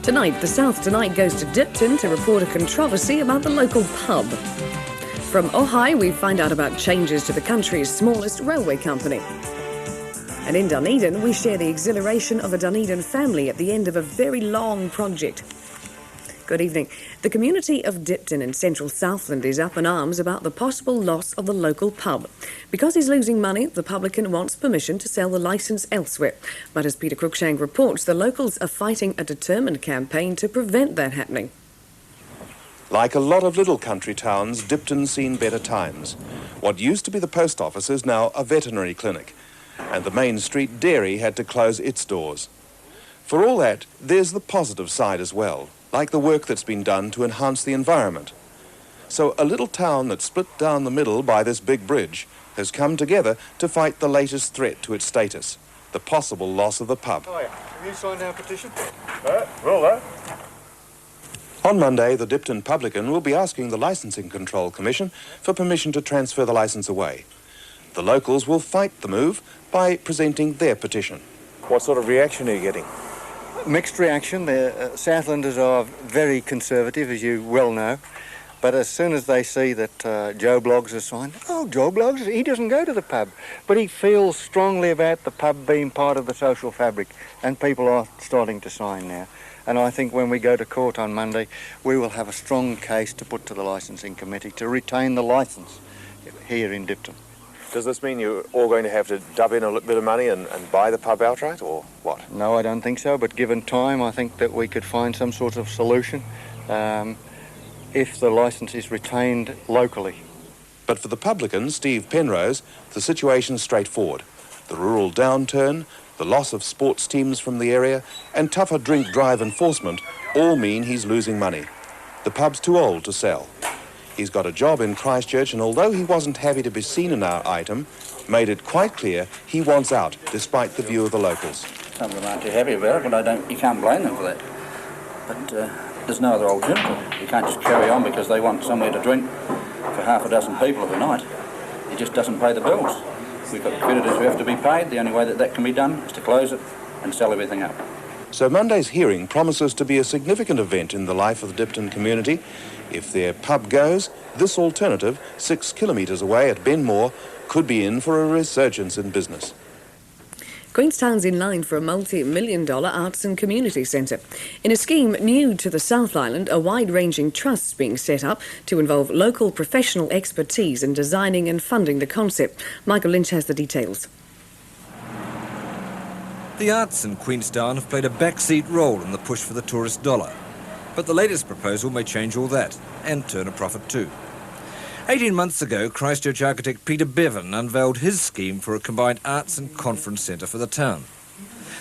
Tonight, the South Tonight goes to Dipton to report a controversy about the local pub. From Ohai, we find out about changes to the country's smallest railway company. And in Dunedin, we share the exhilaration of a Dunedin family at the end of a very long project. Good evening. The community of Dipton in central Southland is up in arms about the possible loss of the local pub. Because he's losing money, the publican wants permission to sell the licence elsewhere. But as Peter Cruikshank reports, the locals are fighting a determined campaign to prevent that happening. Like a lot of little country towns, Dipton's seen better times. What used to be the post office is now a veterinary clinic, and the Main Street dairy had to close its doors. For all that, there's the positive side as well, like the work that's been done to enhance the environment. So a little town that's split down the middle by this big bridge has come together to fight the latest threat to its status, the possible loss of the pub. Oh, yeah. Have you signed our petition? Will. On Monday, the Dipton publican will be asking the Licensing Control Commission for permission to transfer the licence away. The locals will fight the move by presenting their petition. What sort of reaction are you getting? Mixed reaction. The Southlanders are very conservative, as you well know. But as soon as they see that Joe Bloggs has signed, Joe Bloggs, he doesn't go to the pub. But he feels strongly about the pub being part of the social fabric, and people are starting to sign now. And I think when we go to court on Monday, we will have a strong case to put to the licensing committee to retain the licence here in Dipton. Does this mean you're all going to have to dub in a little bit of money and buy the pub outright, or what? No, I don't think so, but given time, I think that we could find some sort of solution if the licence is retained locally. But for the publican, Steve Penrose, the situation's straightforward. The rural downturn, the loss of sports teams from the area, and tougher drink drive enforcement all mean he's losing money. The pub's too old to sell. He's got a job in Christchurch, and although he wasn't happy to be seen in our item, made it quite clear he wants out, despite the view of the locals. Some of them aren't too happy about it, but you can't blame them for that. But there's no other alternative. You can't just carry on because they want somewhere to drink for half a dozen people of the night. It just doesn't pay the bills. We've got creditors who have to be paid. The only way that can be done is to close it and sell everything up. So Monday's hearing promises to be a significant event in the life of the Dipton community. If their pub goes, this alternative, 6 kilometres away at Benmore, could be in for a resurgence in business. Queenstown's in line for a multi-million-dollar arts and community centre. In a scheme new to the South Island, a wide-ranging trust is being set up to involve local professional expertise in designing and funding the concept. Michael Lynch has the details. The arts in Queenstown have played a backseat role in the push for the tourist dollar. But the latest proposal may change all that and turn a profit too. 18 months ago, Christchurch architect Peter Bevan unveiled his scheme for a combined arts and conference centre for the town.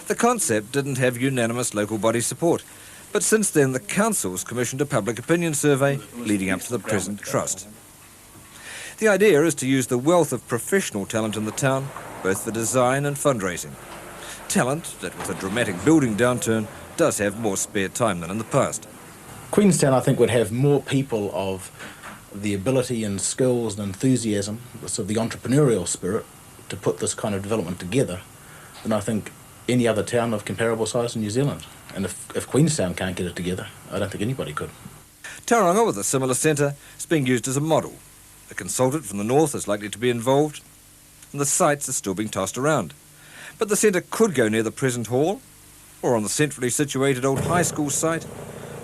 The concept didn't have unanimous local body support, but since then the council's commissioned a public opinion survey leading up to the present trust. The idea is to use the wealth of professional talent in the town, both for design and fundraising. Talent that, with a dramatic building downturn, does have more spare time than in the past. Queenstown, I think, would have more people of the ability and skills and enthusiasm, sort of the entrepreneurial spirit, to put this kind of development together than I think any other town of comparable size in New Zealand. And if Queenstown can't get it together, I don't think anybody could. Tauranga, with a similar centre, is being used as a model. A consultant from the north is likely to be involved, and the sites are still being tossed around. But the centre could go near the present hall, or on the centrally situated old high school site,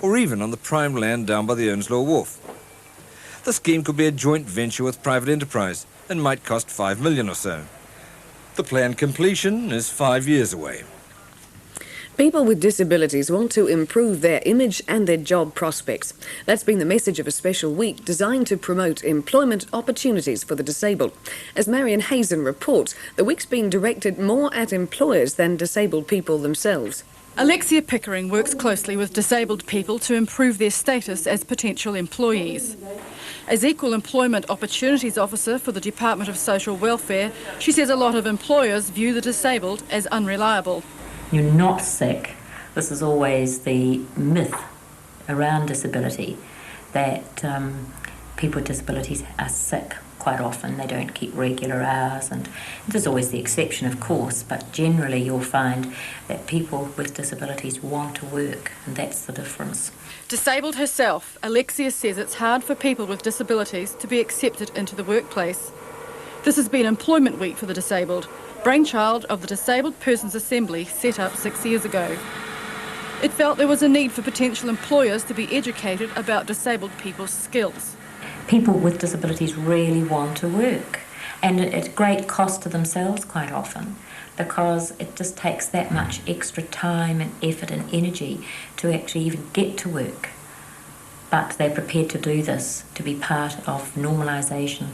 or even on the prime land down by the Earnslaw Wharf. The scheme could be a joint venture with private enterprise and might cost $5 million or so. The planned completion is 5 years away. People with disabilities want to improve their image and their job prospects. That's been the message of a special week designed to promote employment opportunities for the disabled. As Marion Hazen reports, the week's been directed more at employers than disabled people themselves. Alexia Pickering works closely with disabled people to improve their status as potential employees. As Equal Employment Opportunities Officer for the Department of Social Welfare, she says a lot of employers view the disabled as unreliable. You're not sick. This is always the myth around disability, that people with disabilities are sick quite quite often. They don't keep regular hours, and there's always the exception, of course, but generally you'll find that people with disabilities want to work, and that's the difference. Disabled herself, Alexia says it's hard for people with disabilities to be accepted into the workplace. This has been Employment Week for the Disabled, brainchild of the Disabled Persons Assembly set up 6 years ago. It felt there was a need for potential employers to be educated about disabled people's skills. People with disabilities really want to work, and at great cost to themselves quite often, because it just takes that much extra time and effort and energy to actually even get to work. But they're prepared to do this, to be part of normalisation.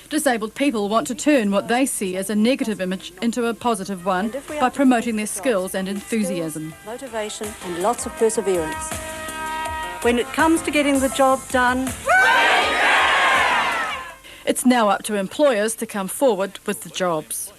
Disabled people want to turn what they see as a negative image into a positive one by promoting their skills and enthusiasm. Motivation and lots of perseverance. When it comes to getting the job done, it's now up to employers to come forward with the jobs.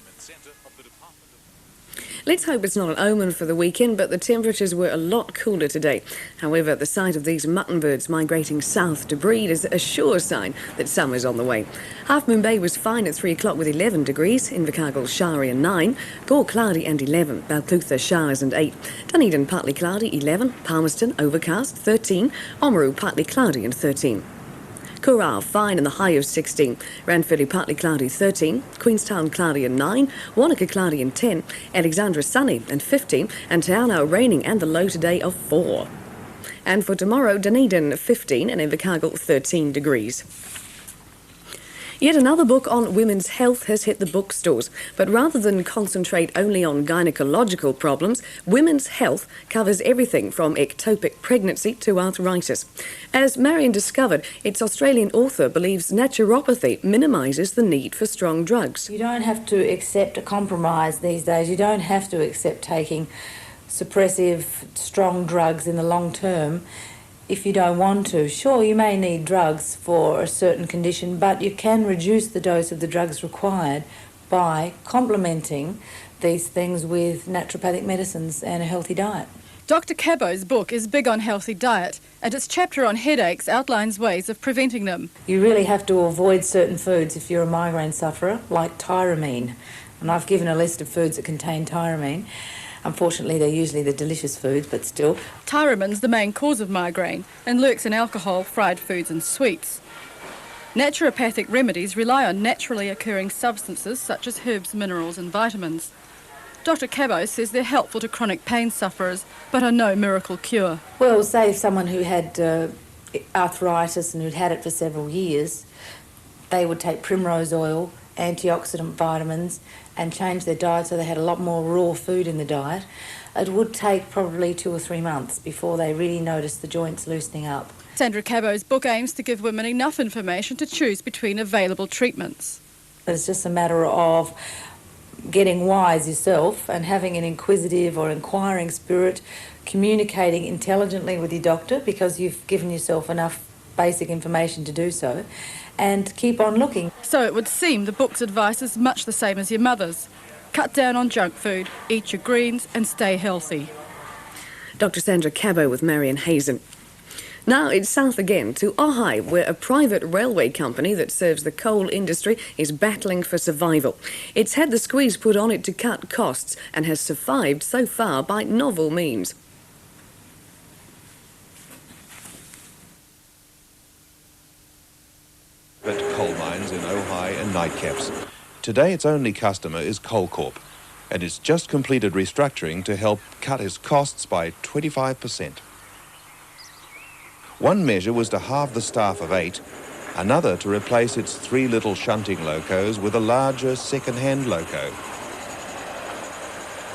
Let's hope it's not an omen for the weekend, but the temperatures were a lot cooler today. However, the sight of these mutton birds migrating south to breed is a sure sign that summer's on the way. Half Moon Bay was fine at 3 o'clock with 11 degrees, Invercargill showery and 9, Gore cloudy and 11, Balclutha showers and 8, Dunedin partly cloudy 11, Palmerston overcast 13, Oamaru partly cloudy and 13. Coral fine and the high of 16, Ranfurly partly cloudy 13, Queenstown cloudy and 9, Wanaka cloudy and 10, Alexandra sunny and 15, and Te Anau raining and the low today of 4. And for tomorrow, Dunedin 15 and Invercargill 13 degrees. Yet another book on women's health has hit the bookstores, but rather than concentrate only on gynecological problems, women's health covers everything from ectopic pregnancy to arthritis. As Marion discovered, its Australian author believes naturopathy minimises the need for strong drugs. You don't have to accept a compromise these days. You don't have to accept taking suppressive, strong drugs in the long term. If you don't want to. Sure, you may need drugs for a certain condition, but you can reduce the dose of the drugs required by complementing these things with naturopathic medicines and a healthy diet. Dr Cabot's book is big on healthy diet, and its chapter on headaches outlines ways of preventing them. You really have to avoid certain foods if you're a migraine sufferer, like tyramine. And I've given a list of foods that contain tyramine. Unfortunately, they're usually the delicious foods, but still. Tyramine's the main cause of migraine and lurks in alcohol, fried foods and sweets. Naturopathic remedies rely on naturally occurring substances such as herbs, minerals and vitamins. Dr Cabot says they're helpful to chronic pain sufferers, but are no miracle cure. Well, say if someone who had arthritis and who'd had it for several years, they would take primrose oil, antioxidant vitamins, and change their diet so they had a lot more raw food in the diet. It would take probably 2 or 3 months before they really noticed the joints loosening up. Sandra Cabot's book aims to give women enough information to choose between available treatments. It's just a matter of getting wise yourself and having an inquisitive or inquiring spirit, communicating intelligently with your doctor because you've given yourself enough basic information to do so, and keep on looking. So it would seem the book's advice is much the same as your mother's. Cut down on junk food, eat your greens and stay healthy. Dr Sandra Cabot with Marion Hazen. Now it's south again to Ohai, where a private railway company that serves the coal industry is battling for survival. It's had the squeeze put on it to cut costs and has survived so far by novel means. Coal mines in Ohai and Nightcaps. Today its only customer is Coalcorp, and it's just completed restructuring to help cut its costs by 25%. One measure was to halve the staff of 8, another to replace its 3 little shunting locos with a larger second-hand loco.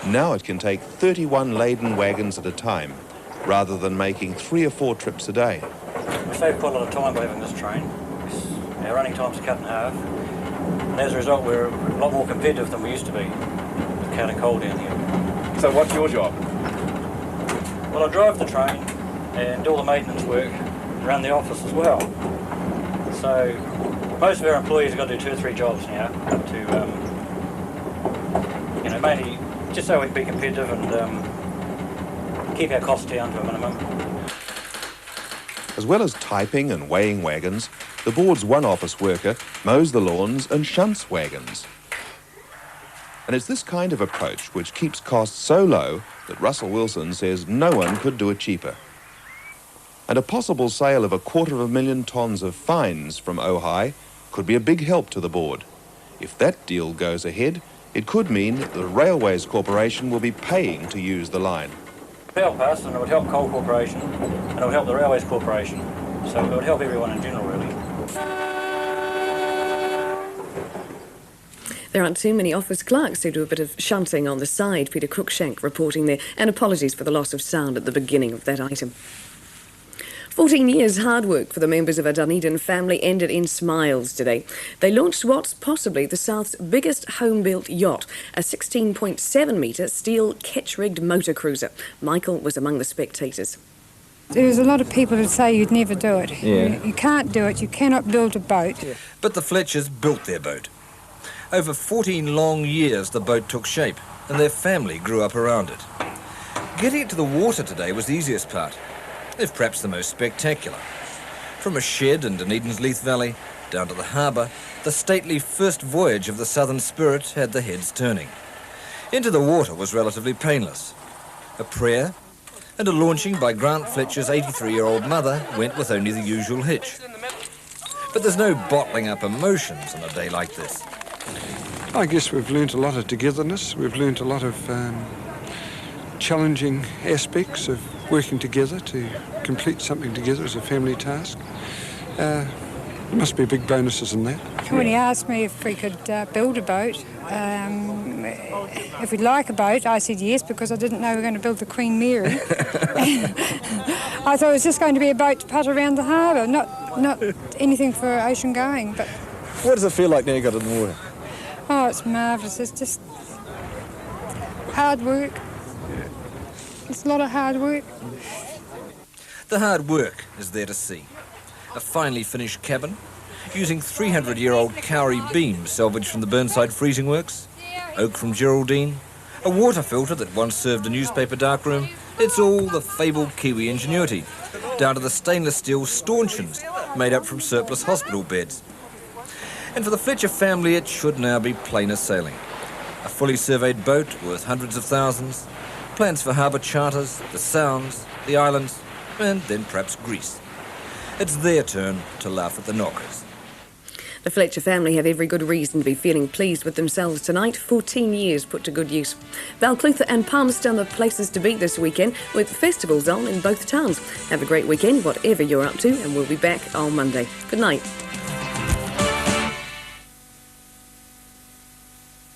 Now it can take 31 laden wagons at a time, rather than making 3 or 4 trips a day. We save quite a lot of time by having this train. Our running times are cut in half, and as a result we're a lot more competitive than we used to be with carting coal down here. So what's your job? Well, I drive the train and do all the maintenance work around the office as well. So most of our employees have got to do 2 or 3 jobs now to, mainly just so we can be competitive and keep our costs down to a minimum. As well as typing and weighing wagons, the board's one office worker mows the lawns and shunts wagons. And it's this kind of approach which keeps costs so low that Russell Wilson says no one could do it cheaper. And a possible sale of 250,000 tonnes of fines from Ohai could be a big help to the board. If that deal goes ahead, it could mean that the Railways Corporation will be paying to use the line. It would help us, and it would help Coal Corporation, and it would help the Railways Corporation. So it would help everyone in general, really. There aren't too many office clerks who do a bit of shunting on the side. Peter Cruikshank reporting there, and apologies for the loss of sound at the beginning of that item. 14 years hard work for the members of a Dunedin family ended in smiles today. They launched what's possibly the South's biggest home-built yacht, a 16.7-metre steel ketch-rigged motor cruiser. Michael was among the spectators. There was a lot of people who'd say you'd never do it. Yeah. You can't do it, you cannot build a boat. Yeah. But the Fletchers built their boat. Over 14 long years the boat took shape and their family grew up around it. Getting it to the water today was the easiest part, if perhaps the most spectacular. From a shed in Dunedin's Leith Valley down to the harbour, the stately first voyage of the Southern Spirit had the heads turning. Into the water was relatively painless. A prayer and a launching by Grant Fletcher's 83-year-old mother went with only the usual hitch. But there's no bottling up emotions on a day like this. I guess we've learnt a lot of togetherness. We've learnt a lot of challenging aspects of working together to complete something together as a family task. There must be big bonuses in that. When he asked me if we could build a boat, if we'd like a boat, I said yes, because I didn't know we were going to build the Queen Mary. I thought it was just going to be a boat to putter around the harbour, not anything for ocean going. But what does it feel like now you got it in the water? Oh, it's marvellous. It's just hard work. It's a lot of hard work. The hard work is there to see. A finely finished cabin, using 300-year-old Cowrie beams salvaged from the Burnside freezing works, oak from Geraldine, a water filter that once served a newspaper darkroom. It's all the fabled Kiwi ingenuity, down to the stainless steel stanchions made up from surplus hospital beds. And for the Fletcher family, it should now be plainer sailing. A fully surveyed boat worth hundreds of thousands, plans for harbour charters, the Sounds, the islands, and then perhaps Greece. It's their turn to laugh at the knockers. The Fletcher family have every good reason to be feeling pleased with themselves tonight. 14 years put to good use. Balclutha and Palmerston are places to be this weekend, with festivals on in both towns. Have a great weekend, whatever you're up to, and we'll be back on Monday. Good night.